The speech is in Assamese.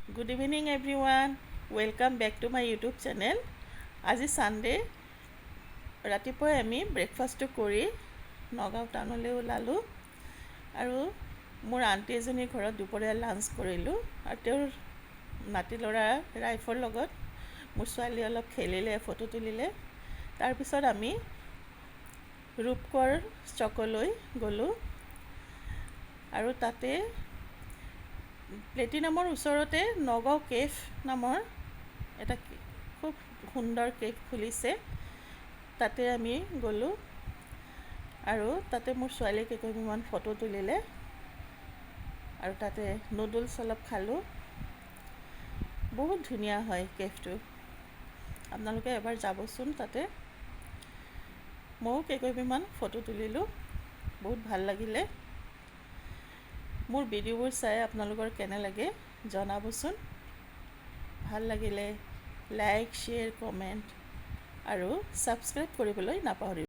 Good evening everyone. Welcome back to my YouTube channel. আজি সানডে ৰাতিপুৱাই আমি ব্ৰেকফাষ্টটো কৰি নগাঁও টাউনলৈ ওলালোঁ আৰু মোৰ আন্টি এজনীৰ ঘৰত দুপৰীয়া লাঞ্চ কৰিলোঁ আৰু তেওঁৰ নাতি ল'ৰা ৰাইফৰ লগত মোৰ ছোৱালী অলপ খেলিলে ফটো তুলিলে তাৰপিছত আমি ৰূপকৰ চকলৈ গ'লোঁ আৰু তাতে প্লেটিনামৰ ওচৰতে নগাঁও কেফ নামৰ এটা খুব সুন্দৰ কেফ খুলিছে তাতে আমি গ'লোঁ আৰু তাতে মোৰ ছোৱালীয়ে কেইটামান ফটো তুলিলে আৰু তাতে নুডলছ অলপ খালোঁ বহুত ধুনীয়া হয় কেফটো আপোনালোকে এবাৰ যাবচোন তাতে ময়ো কেইটামান ফটো তুলিলোঁ বহুত ভাল লাগিলে মোৰ ভিডিঅ'বোৰ চাই আপোনালোকৰ কেনে লাগে জনাবচোন ভাল লাগিলে লাইক শ্বেয়াৰ কমেণ্ট আৰু ছাবস্ক্ৰাইব কৰিবলৈ নাপাহৰিব